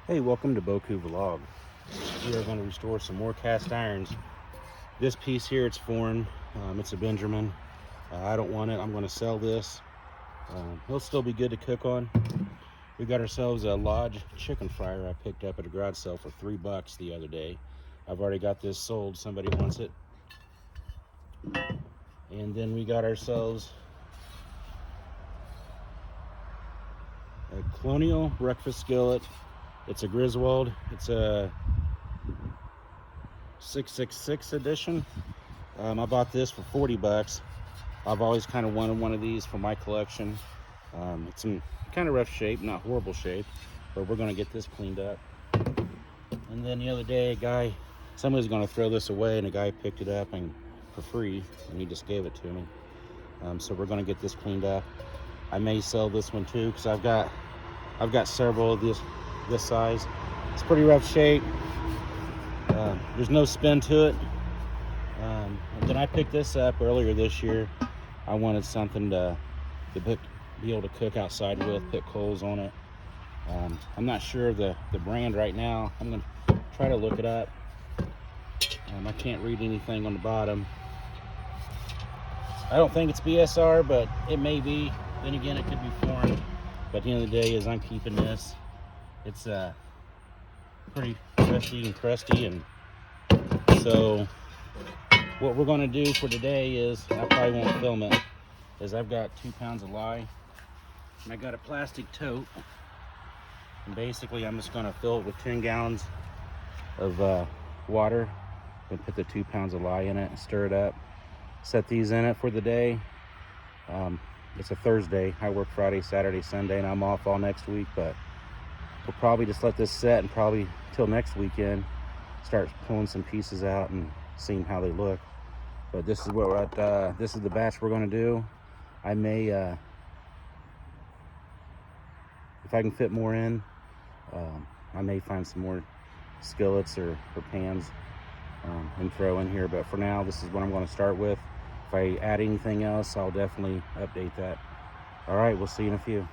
Hey, welcome to Boku Vlog. We are going to restore some more cast irons. This piece here, it's foreign. It's a Benjamin. I don't want it. I'm going to sell this. It'll still be good to cook on. We got ourselves a Lodge chicken fryer I picked up at a garage sale for $3 the other day. I've already got this sold. Somebody wants it. And then we got ourselves a Colonial breakfast skillet. It's a Griswold. It's a 666 edition. I bought this for $40. I've always kind of wanted one of these for my collection. It's in kind of rough shape, not horrible shape, but we're going to get this cleaned up. And then the other day, somebody's going to throw this away, and a guy picked it up and for free, and he just gave it to me. So we're going to get this cleaned up. I may sell this one too, because I've got several of this size. It's pretty rough shape. There's no spin to it. And then I picked this up earlier this year. I wanted something to be able to cook outside with, put coals on it. I'm not sure of the brand right now. I'm going to try to look it up. I can't read anything on the bottom. I don't think it's BSR, but it may be. Then again, it could be foreign. But at the end of the day, I'm keeping this. It's pretty rusty and crusty, and so what we're going to do for today is, I probably won't film it, is I've got 2 pounds of lye, and I got a plastic tote, and basically I'm just going to fill it with 10 gallons of water and put the 2 pounds of lye in it and stir it up. Set these in it for the day. It's a Thursday. I work Friday, Saturday, Sunday, and I'm off all next week, but we'll probably just let this set and probably till next weekend start pulling some pieces out and seeing how they look. But this is what this is the batch we're going to do. I may, if I can fit more in, I may find some more skillets or pans and throw in here. But for now, this is what I'm going to start with. If I add anything else, I'll definitely update that. All right, we'll see you in a few.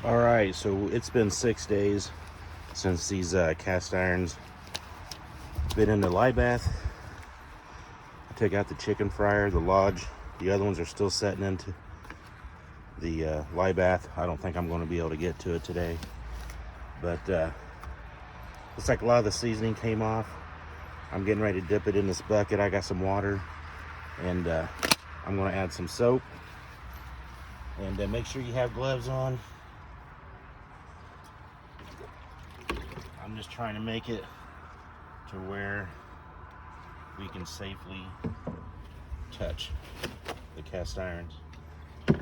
All right, so it's been 6 days since these cast irons been in the lye bath. I took out the chicken fryer, the Lodge. The other ones are still setting into the lye bath. I don't think I'm going to be able to get to it today, but looks like a lot of the seasoning came off. I'm getting ready to dip it in this bucket. I got some water, and I'm going to add some soap. And make sure you have gloves on. I'm just trying to make it to where we can safely touch the cast irons. I'm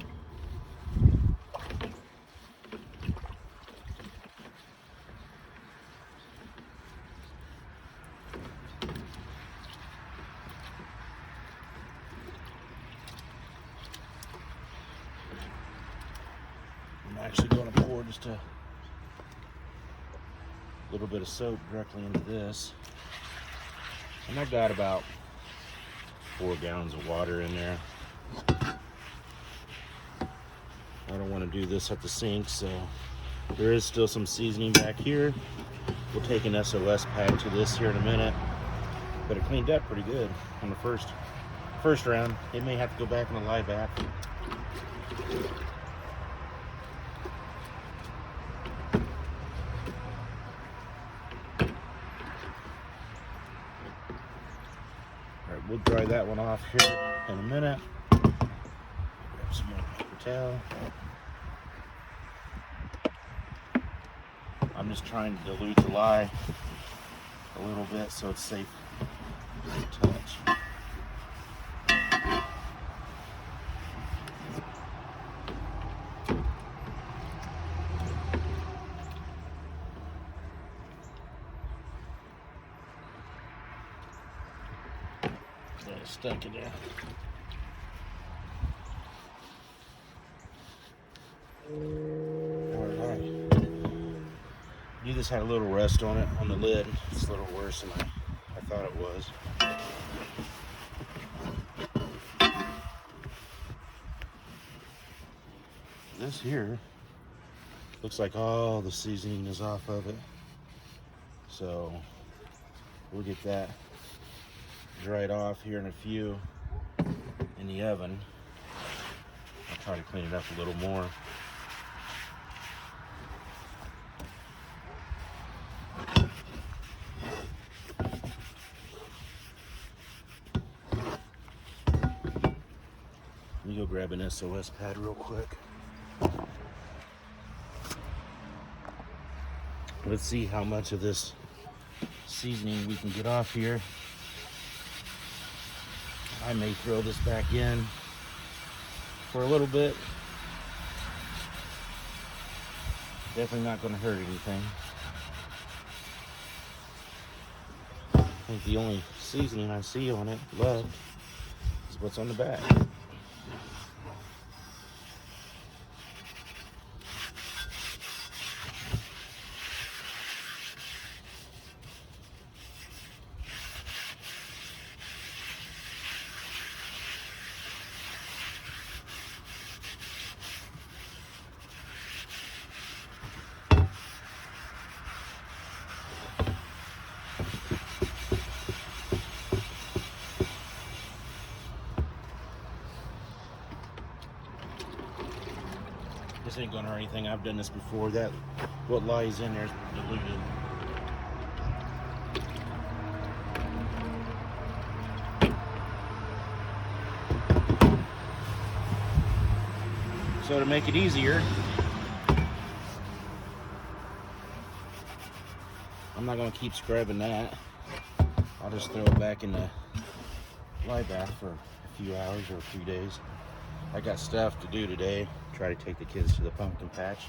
actually going to pour just a little bit of soap directly into this, and I've got about 4 gallons of water in there. I don't want to do this at the sink, so there is still some seasoning back here. We'll take an SOS pack to this here in a minute, but it cleaned up pretty good on the first round. It may have to go back in the lye bath. We'll dry that one off here in a minute. Grab some more paper towel. I'm just trying to dilute the lye a little bit so it's safe to touch. Stuck it in. Alright. Knew this had a little rust on it, on the lid. It's a little worse than I thought it was. This here looks like all the seasoning is off of it. So we'll get that dried off here in a few in the oven. I'll try to clean it up a little more. Let me go grab an SOS pad real quick. Let's see how much of this seasoning we can get off here. I may throw this back in for a little bit. Definitely not going to hurt anything. I think the only seasoning I see on it left is what's on the back. This ain't gonna hurt anything. I've done this before. That what lies in there is diluted. So to make it easier, I'm not gonna keep scrubbing that. I'll just throw it back in the live bath for a few hours or a few days. I got stuff to do today. Try to take the kids to the pumpkin patch,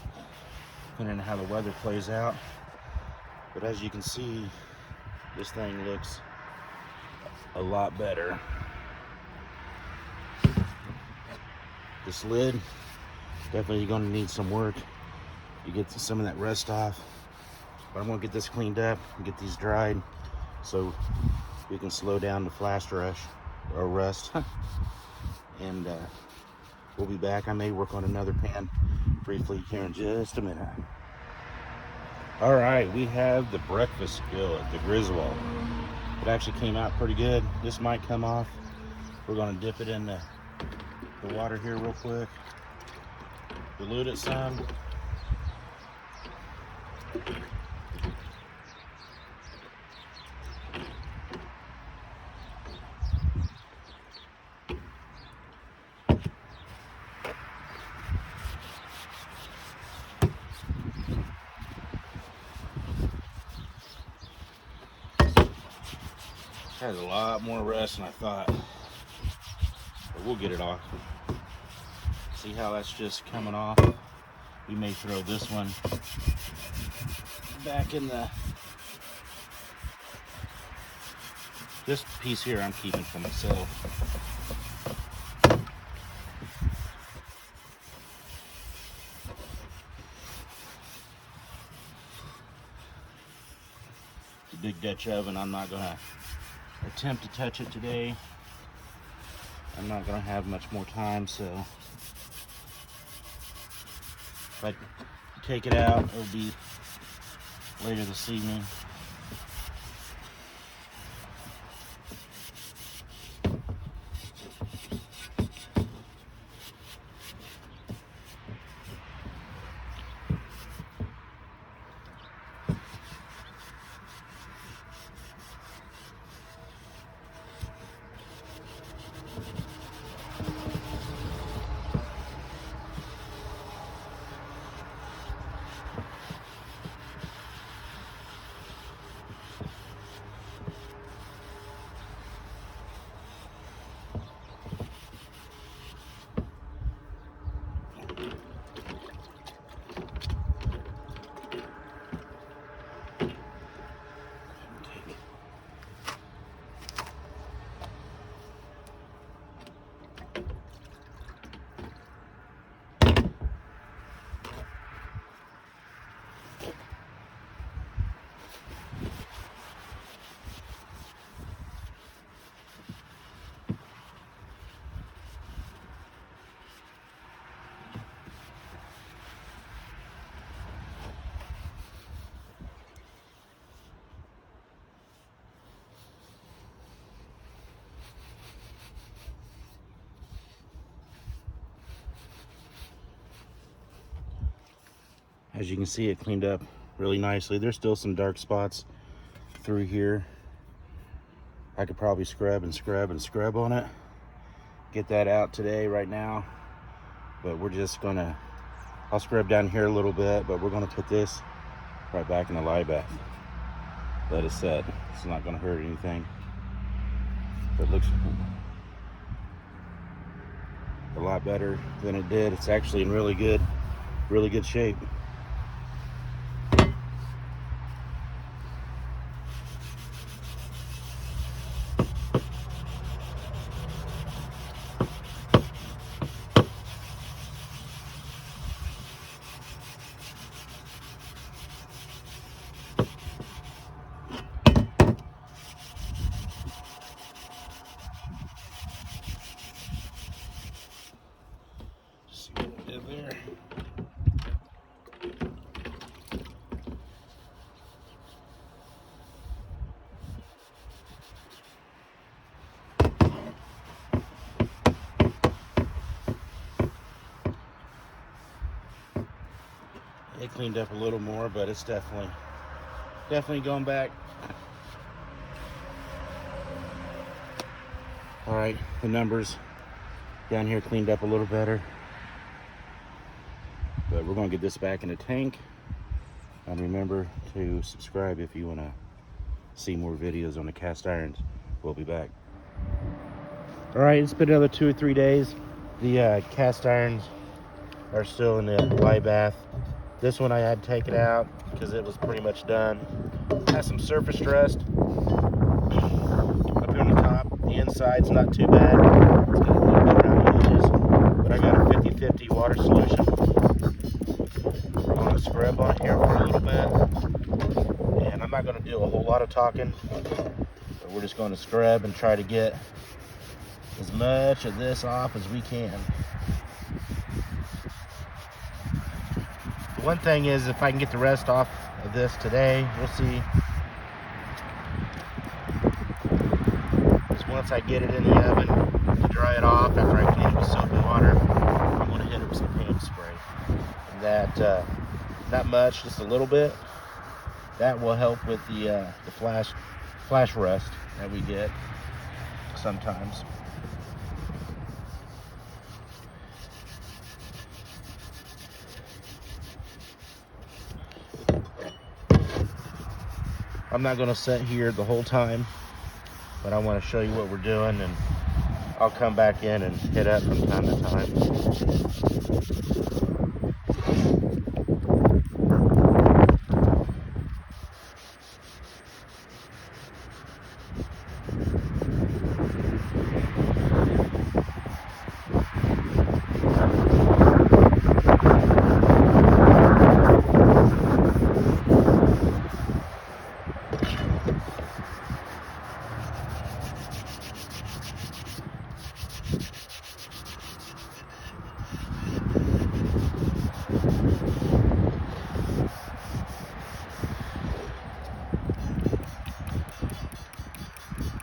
depending on how the weather plays out. But as you can see, this thing looks a lot better. This lid, definitely going to need some work. You get some of that rust off. But I'm going to get this cleaned up and get these dried so we can slow down the flash rush or rust. And we'll be back. I may work on another pan briefly here in just a minute. All right, we have the breakfast skillet, the Griswold. It actually came out pretty good. This might come off. We're going to dip it in the water here real quick. Dilute it some. Has a lot more rust than I thought, but we'll get it off. See how that's just coming off? We may throw this one back in the... This piece here I'm keeping for myself. It's a big Dutch oven. I'm not gonna attempt to touch it today. I'm not gonna have much more time, so if I take it out, it'll be later this evening. As you can see, it cleaned up really nicely. There's still some dark spots through here. I could probably scrub and scrub and scrub on it, get that out today right now, but we're just gonna, I'll scrub down here a little bit, but we're gonna put this right back in the lye bath. Let it set. It's not gonna hurt anything. But it looks a lot better than it did. It's actually in really good shape. See what it did there. It cleaned up a little more, but it's definitely going back. All right, the numbers down here cleaned up a little better, but we're gonna get this back in the tank. And remember to subscribe if you wanna see more videos on the cast irons. We'll be back. All right, it's been another 2 or 3 days. The cast irons are still in the lye bath. This one I had taken out because it was pretty much done. Has some surface rust up here on the top. The inside's not too bad. It's got a little bit around the edges, but I got a 50-50 water solution. We're going to scrub on here for a little bit, and I'm not going to do a whole lot of talking, but we're just going to scrub and try to get as much of this off as we can. The one thing is, if I can get the rest off of this today, we'll see. Because once I get it in the oven to dry it off, after I clean it with soap and water, I'm going to hit it with some paint spray. And that, not much, just a little bit. That will help with the flash rust that we get sometimes. I'm not going to sit here the whole time, but I want to show you what we're doing, and I'll come back in and hit up from time to time.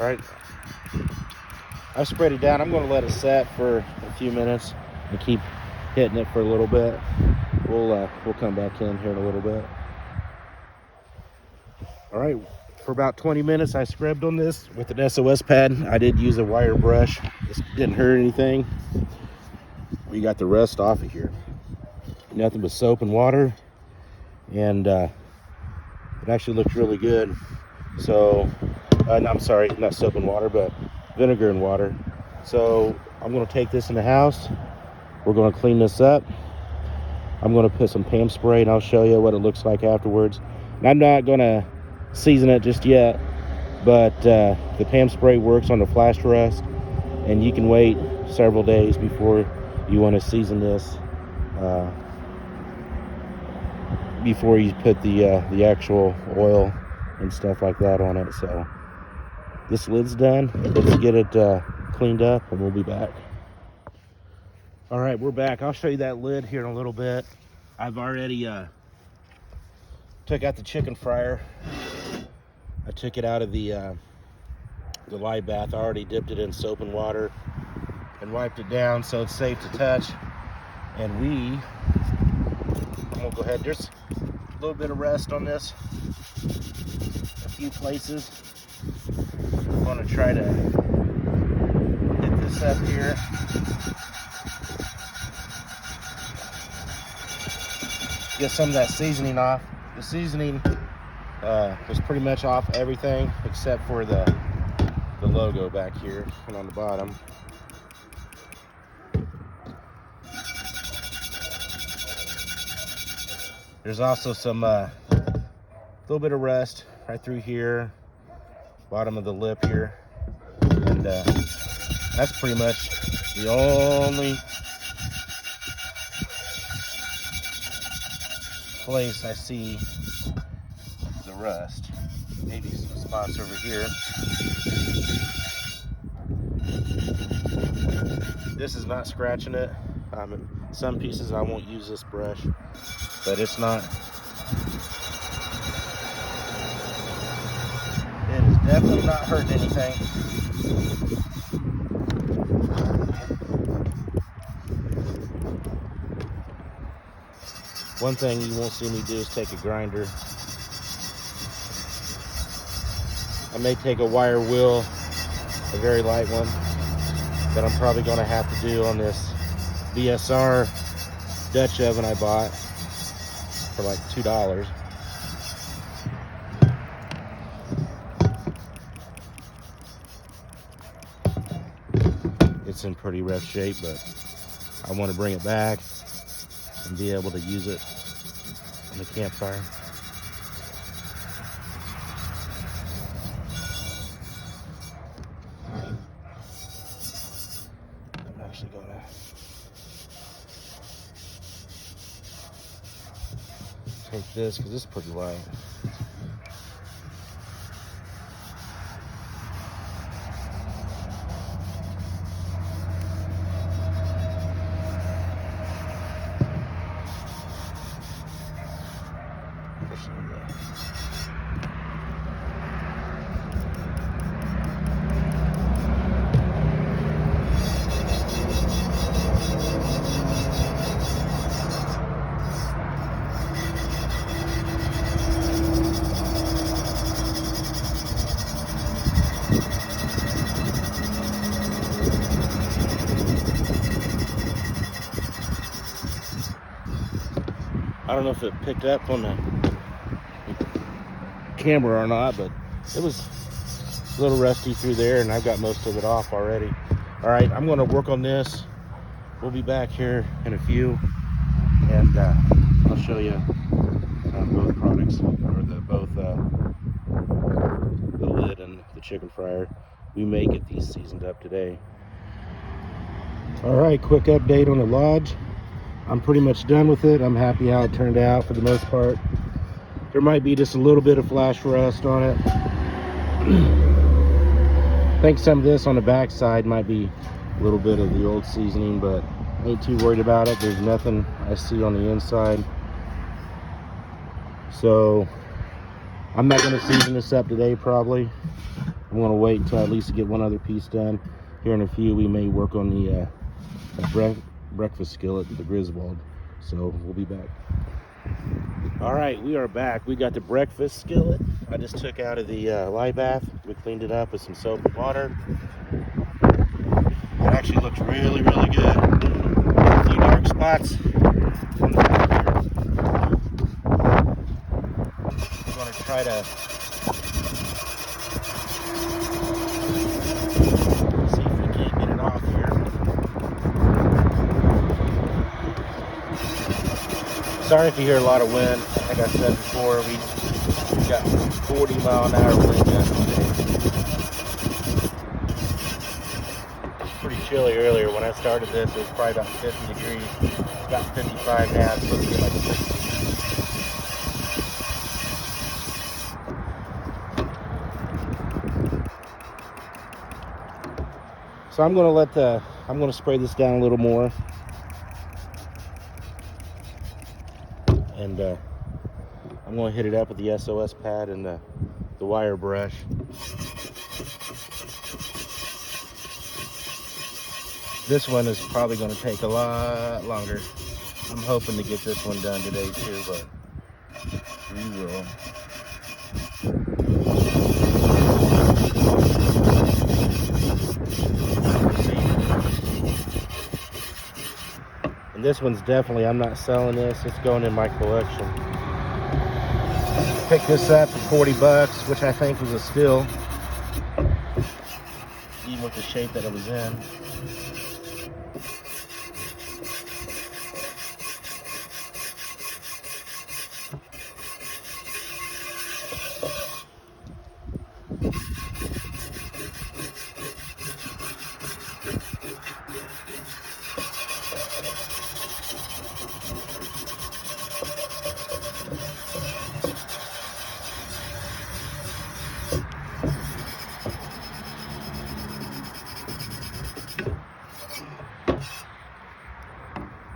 All right, I've spread it down. I'm going to let it set for a few minutes and keep hitting it for a little bit. We'll come back in here in a little bit. All right, for about 20 minutes I scrubbed on this with an SOS pad. I did use a wire brush. This didn't hurt anything. We got the rust off of here. Nothing but soap and water, and it actually looks really good. So I'm sorry, not soap and water, but vinegar and water. So I'm going to take this in the house. We're going to clean this up. I'm going to put some Pam spray, and I'll show you what it looks like afterwards. And I'm not going to season it just yet, but the Pam spray works on the flash rust, and you can wait several days before you want to season this, before you put the actual oil and stuff like that on it. So this lid's done. Let's get it cleaned up, and we'll be back. All right, we're back. I'll show you that lid here in a little bit. I've already took out the chicken fryer. I took it out of the lye bath. I already dipped it in soap and water and wiped it down so it's safe to touch. And we we'll go ahead. There's a little bit of rust on this, a few places. I'm going to try to hit this up here. Get some of that seasoning off. The seasoning was pretty much off everything except for the logo back here and on the bottom. There's also some little bit of rust right through here, bottom of the lip here, and that's pretty much the only place I see the rust. Maybe some spots over here. This is not scratching it. Some pieces I won't use this brush, but it's not. It is definitely not hurting anything. One thing you won't see me do is take a grinder. I may take a wire wheel, a very light one, that I'm probably going to have to do on this BSR Dutch oven I bought for like $2. It's in pretty rough shape, but I want to bring it back and be able to use it on the campfire. I'm actually gonna take this because it's pretty light. I don't know if it picked up on the camera or not, but it was a little rusty through there, and I've got most of it off already. All right, I'm going to work on this. We'll be back here in a few, and I'll show you both products, or both the lid and the chicken fryer. We may get these seasoned up today. All right, quick update on the Lodge. I'm pretty much done with it. I'm happy how it turned out for the most part. There might be just a little bit of flash rust on it. I think some of this on the back side might be a little bit of the old seasoning, but I ain't too worried about it. There's nothing I see on the inside. So I'm not going to season this up today probably. I'm going to wait until at least get one other piece done. Here in a few we may work on the breakfast skillet, the Griswold. So we'll be back. All right, we are back. We got the breakfast skillet. I just took out of the lye bath. We cleaned it up with some soap and water. It actually looks really, really good. A few dark spots on the back here. I'm going to try to see if we can't get it off here. Sorry if you hear a lot of wind. Like I said before, we got 40-mile-an-hour wind yesterday. It was pretty chilly earlier. When I started this, it was probably about 50 degrees. It's about 55 now. It's supposed to get like 60. So I'm going to spray this down a little more. And I'm going to hit it up with the SOS pad and the wire brush. This one is probably going to take a lot longer. I'm hoping to get this one done today too, but we will. And this one's definitely, I'm not selling this, it's going in my collection. Picked this up for 40 bucks, which I think was a steal, even with the shape that it was in.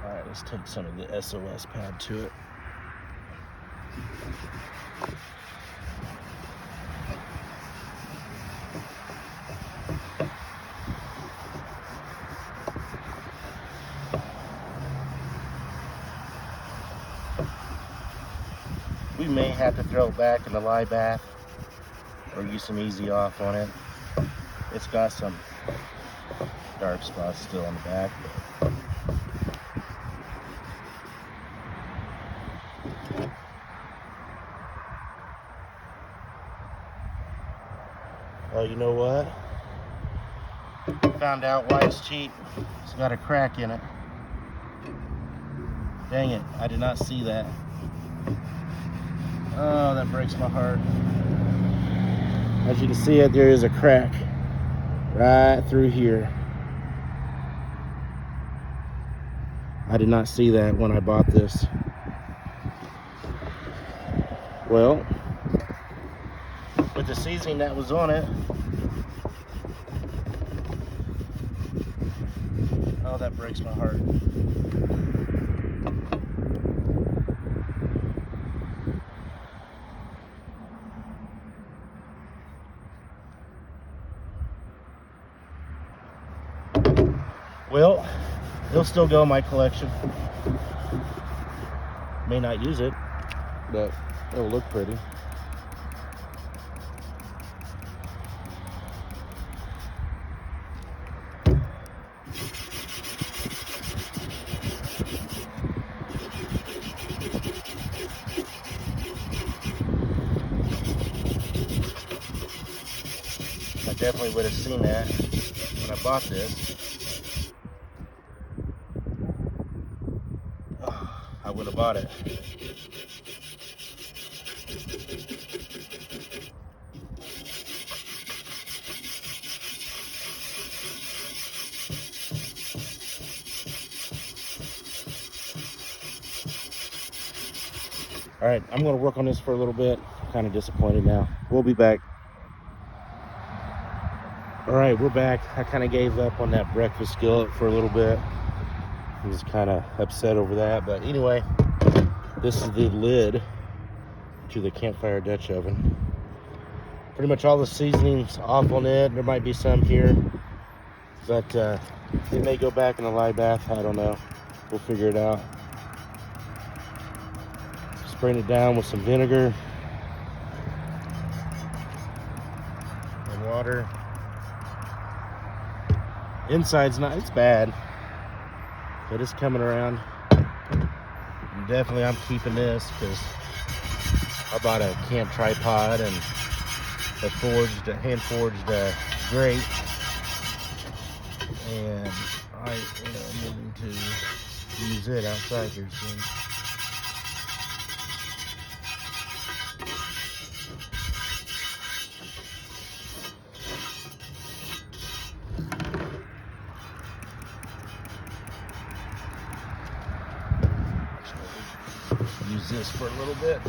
Alright, let's take some of the SOS pad to it. We may have to throw it back in the lye bath or use some easy off on it. It's got some dark spots still on the back, but well, you know what? Found out why it's cheap. It's got a crack in it. Dang it, I did not see that. Oh, that breaks my heart. As you can see, there is a crack right through here. I did not see that when I bought this. Well, with the seasoning that was on it, oh, that breaks my heart. Well, it'll still go in my collection. May not use it, but it'll look pretty. I definitely would have seen that when I bought this. I would have bought it. All right, I'm going to work on this for a little bit. Kind of disappointed now. We'll be back. All right, we're back. I kind of gave up on that breakfast skillet for a little bit. I was kind of upset over that, but anyway, this is the lid to the campfire Dutch oven. Pretty much all the seasonings off on it. There might be some here, but it may go back in the lye bath. I don't know. We'll figure it out. Spraying it down with some vinegar and water. Inside's not, it's bad, but it's coming around. And definitely I'm keeping this because I bought a camp tripod and a hand forged grate, and I am moving to use it outside here soon. Use this for a little bit.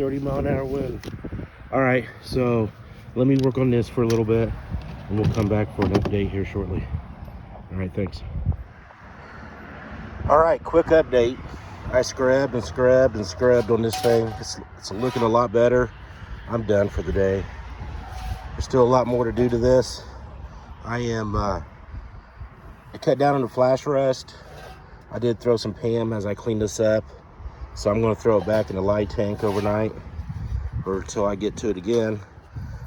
30-mile-an-hour wind. All right, so let me work on this for a little bit, and we'll come back for an update here shortly. All right, thanks. All right, quick update. I scrubbed and scrubbed and scrubbed on this thing. It's looking a lot better. I'm done for the day. There's still a lot more to do to this. I cut down on the flash rust. I did throw some PAM as I cleaned this up. So I'm gonna throw it back in the lye tank overnight or until I get to it again.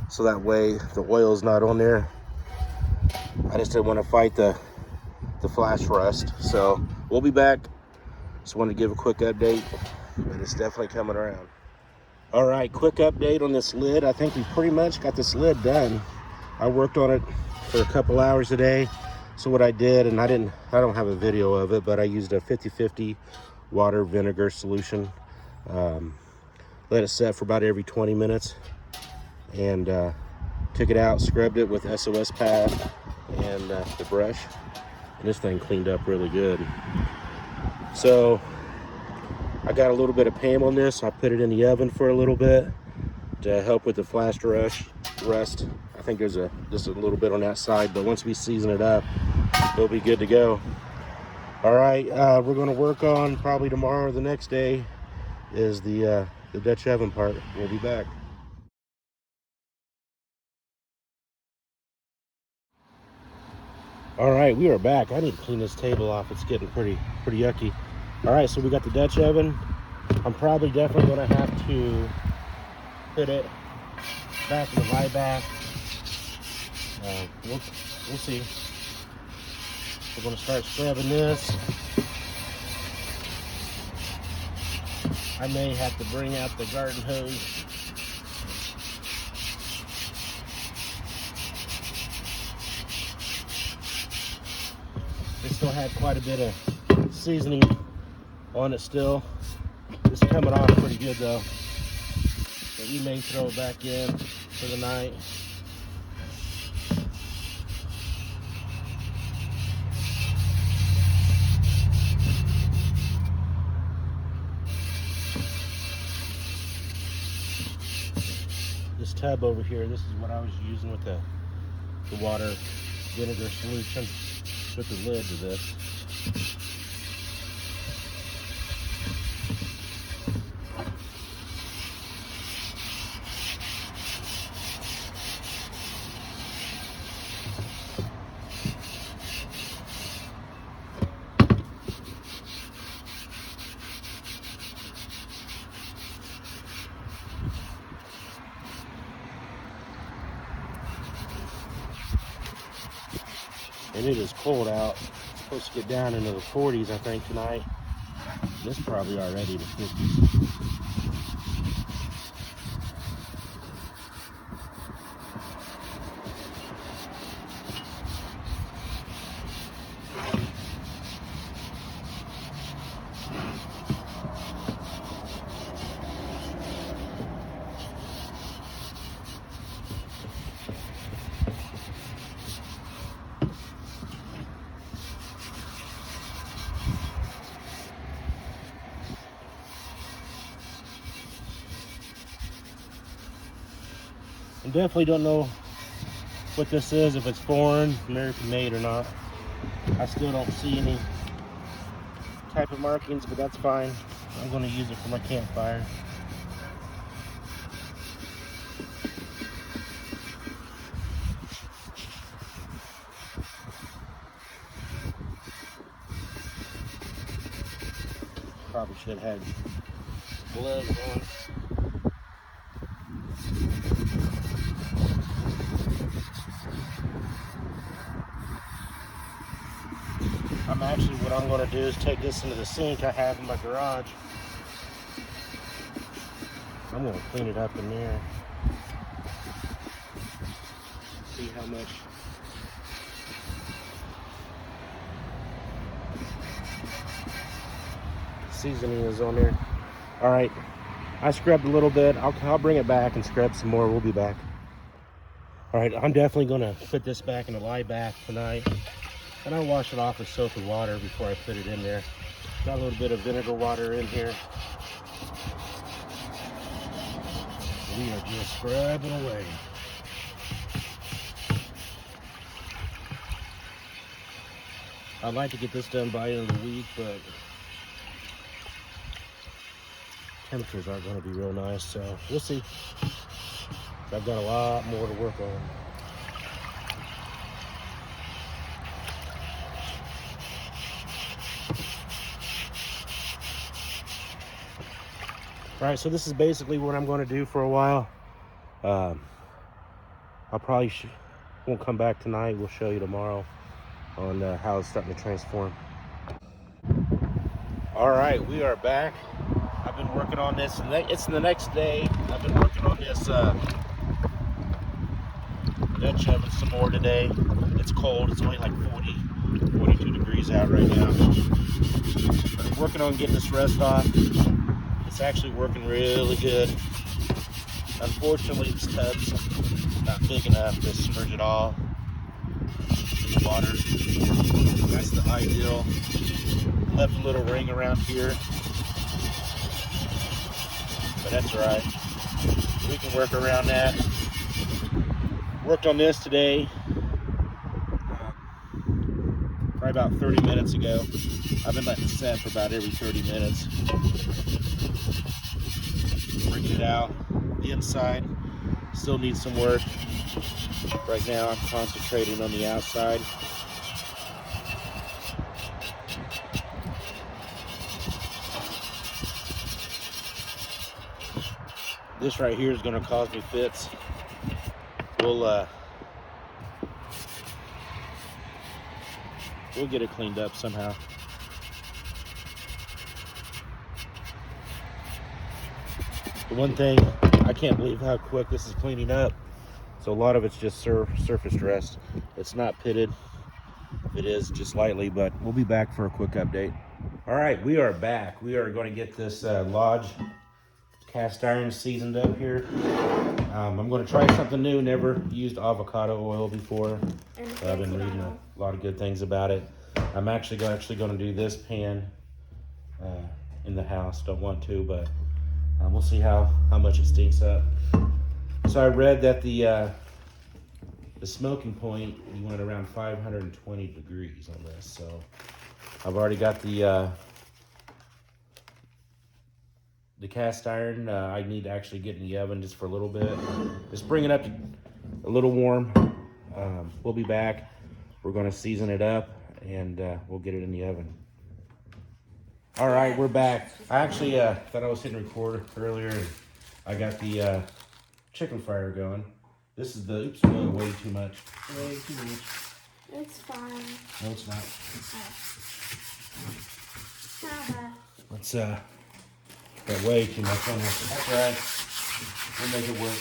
So that way the oil's not on there. I just didn't want to fight the flash rust. So we'll be back. Just wanted to give a quick update, but it's definitely coming around. All right, quick update on this lid. I think we pretty much got this lid done. I worked on it for a couple hours a day. So what I did, and I don't have a video of it, but I used a 50-50 water vinegar solution. Let it set for about every 20 minutes and took it out, scrubbed it with SOS pad and the brush. And this thing cleaned up really good. So I got a little bit of PAM on this. I put it in the oven for a little bit to help with the flash rust. I think there's just a little bit on that side, but once we season it up, it'll be good to go. All right, we're gonna work on probably tomorrow or the next day is the Dutch oven part. We'll be back. All right, we are back. I need to clean this table off. It's getting pretty yucky. All right, so we got the Dutch oven. I'm probably definitely gonna have to put it back in the lye bath. We'll see. We're gonna start scrubbing this. I may have to bring out the garden hose. It still had quite a bit of seasoning on it still. It's coming off pretty good though. But we may throw it back in for the night. This tub over here, this is what I was using with the water vinegar solution. Put the lid to this. And it is cold out. It's supposed to get down into the 40s, I think, tonight. This is probably already the 50s. I definitely don't know what this is, if it's foreign, American made or not. I still don't see any type of markings, but that's fine. I'm going to use it for my campfire. Probably should have had gloves on. What I'm going to do is take this into the sink I have in my garage. I'm going to clean it up in there. See how much seasoning is on there. All right, I scrubbed a little bit. I'll bring it back and scrub some more. We'll be back. All right, I'm definitely going to put this back in a lye bath tonight. And I'll wash it off with soap and water before I put it in there. Got a little bit of vinegar water in here. we are just scrubbing away. I'd like to get this done by the end of the week, but temperatures aren't going to be real nice, so we'll see. I've got a lot more to work on. All right, so this is basically what I'm going to do for a while. I probably won't come back tonight. We'll show you tomorrow on how it's starting to transform. All right, we are back. I've been working on this. It's the next day. I've been working on this Dutch oven some more today. It's cold. It's only like 42 degrees out right now. I'm working on getting this rust off. It's actually working really good. Unfortunately, this tub's not big enough to submerge it all in the water. That's the ideal. Left a little ring around here, but that's all right. We can work around that. Worked on this today, probably about 30 minutes ago. I've been letting it set for about every 30 minutes. Bringing it out. The inside still needs some work. Right now I'm concentrating on the outside. This right here is going to cause me fits. We'll get it cleaned up somehow. The one thing, I can't believe how quick this is cleaning up. So a lot of it's just surface rust. It's not pitted. It is just lightly, but we'll be back for a quick update. All right, we are back. We are going to get this Lodge cast iron seasoned up here. I'm going to try something new. Never used avocado oil before. I've been reading a lot of good things about it. I'm actually going to do this pan in the house. Don't want to, but we'll see how much it stinks up. So I read that the smoking point, you want around 520 degrees on this. So I've already got the cast iron. I need to actually get in the oven just for a little bit. Just bring it up a little warm. We'll be back. We're going to season it up and we'll get it in the oven. All right, we're back. I actually thought I was hitting record earlier, and I got the chicken fryer going. This is the, oops, way too much. Way too much. It's fine. No, it's not. Let's, got way too much on this. That's right. We'll make it work.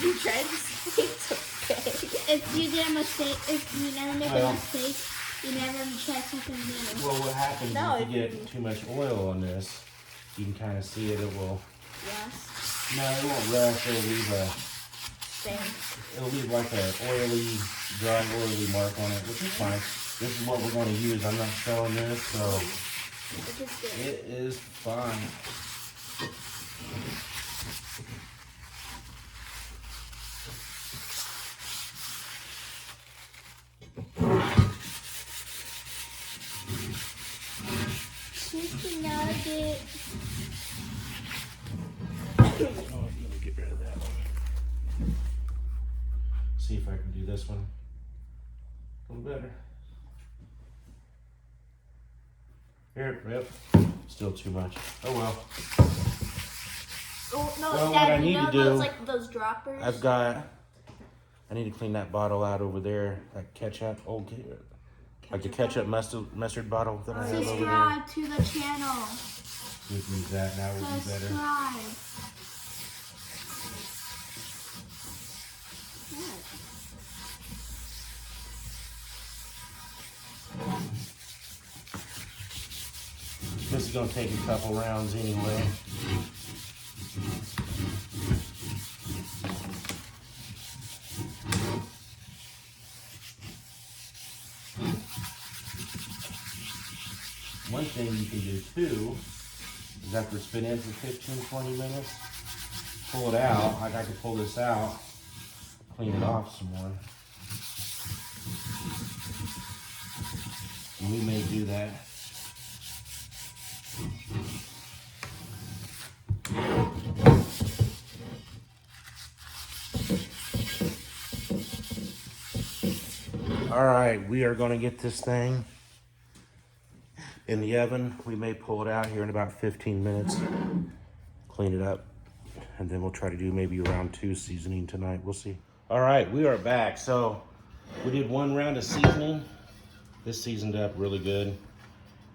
You tried to say it's okay. If you did a mistake, if you never make a mistake, you never try something new. Well, what happens if you get too much oil on this, you can kind of see it, it will... Rust? No, it won't rust. It'll leave a... Stain. It'll leave like a oily, dry, oily mark on it, which is fine. This is what we're going to use. I'm not selling this, so... It is fine. Chicken nugget. Let me get rid of that one. See if I can do this one a little better. Here, yep. Still too much. Oh well. Oh no, Well, Dad, what I need to do, those, like those droppers? I need to clean that bottle out over there, that ketchup, like the ketchup mustard bottle that I have over there. Subscribe to the channel. We can use that now, would be better. Subscribe. This is gonna take a couple rounds anyway. One thing you can do too is after it's been in for 15-20 minutes, pull it out, like I could pull this out, clean it off some more. And we may do that. All right, we are going to get this thing in the oven. We may pull it out here in about 15 minutes, clean it up, and then we'll try to do maybe round 2 seasoning tonight. We'll see. All right, we are back. So we did 1 round of seasoning. This seasoned up really good.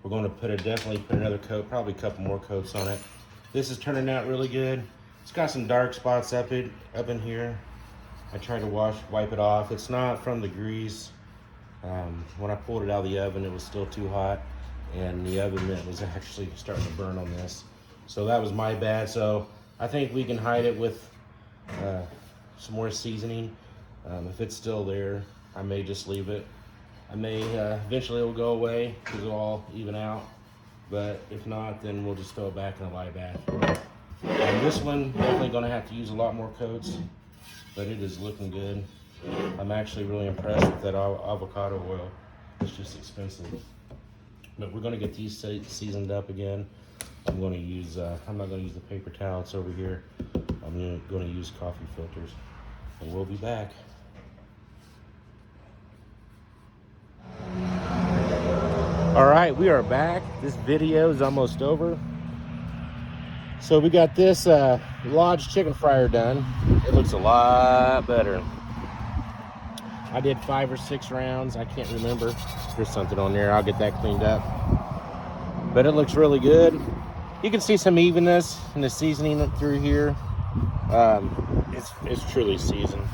We're going to definitely put another coat, probably a couple more coats on it. This is turning out really good. It's got some dark spots up in here. I tried to wipe it off. It's not from the grease. When I pulled it out of the oven, it was still too hot, and the oven mitt was actually starting to burn on this. So that was my bad. So I think we can hide it with some more seasoning. If it's still there, I may just leave it. I may, eventually it will go away because it'll all even out. But if not, then we'll just throw it back in a live bath. And this one, definitely gonna have to use a lot more coats, but it is looking good. I'm actually really impressed with that avocado oil. It's just expensive. But we're gonna get these seasoned up again. I'm gonna use, I'm not gonna use the paper towel, it's over here. I'm gonna use coffee filters, and we'll be back. All right, we are back. This video is almost over. So we got this Lodge chicken fryer done. It looks a lot better. I did 5 or 6 rounds. I can't remember. There's something on there. I'll get that cleaned up. But it looks really good. You can see some evenness in the seasoning through here. It's truly seasoned.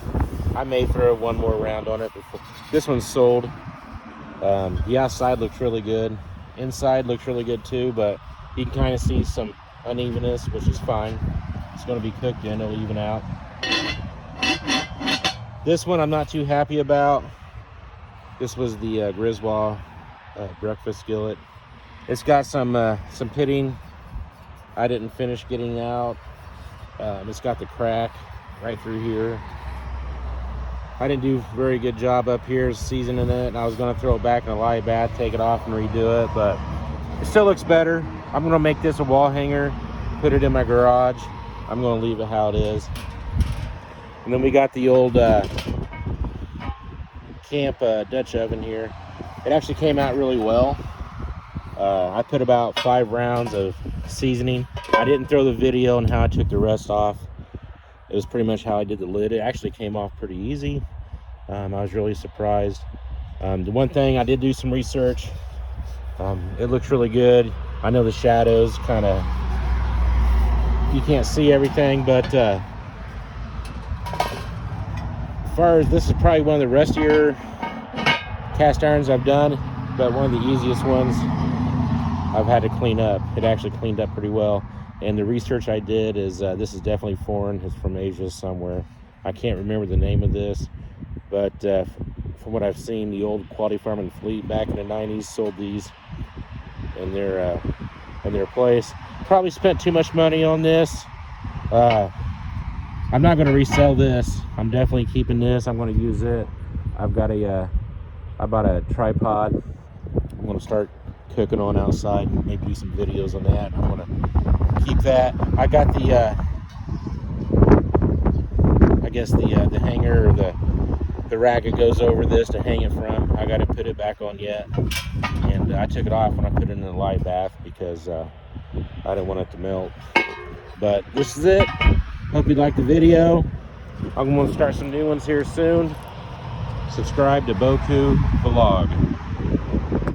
I may throw 1 more round on it before. This one's sold. The outside looks really good. Inside looks really good too, but you can kind of see some unevenness, which is fine. It's going to be cooked in, it'll even out. This one I'm not too happy about. This was the Griswold breakfast skillet. It's got some pitting I didn't finish getting out. It's got the crack right through here. I didn't do a very good job up here seasoning it. I was going to throw it back in a live bath, take it off and redo it, but it still looks better. I'm going to make this a wall hanger, put it in my garage. I'm going to leave it how it is. And then we got the old camp Dutch oven here. It actually came out really well. I put about 5 rounds of seasoning. I didn't throw the video on how I took the rest off. It was pretty much how I did the lid. It actually came off pretty easy. I was really surprised. The one thing, I did do some research. It looks really good. I know the shadows kind of, you can't see everything, but as far as, this is probably one of the rustier cast irons I've done, but one of the easiest ones I've had to clean up. It actually cleaned up pretty well. And the research I did is this is definitely foreign. It's from Asia somewhere. I can't remember the name of this, but from what I've seen, the old Quality Farm and Fleet back in the 90s sold these in their place. Probably spent too much money on this. I'm not going to resell this. I'm definitely keeping this. I'm going to use it. I've got I bought a tripod. I'm going to start cooking on outside, maybe do some videos on that. I'm going to keep that. I got the I guess the hanger, or the rack it goes over this to hang it from. I got to put it back on yet, and I took it off when I put it in the live bath because I didn't want it to melt. But this is it. Hope you liked the video. I'm going to start some new ones here soon. Subscribe to Boku Vlog.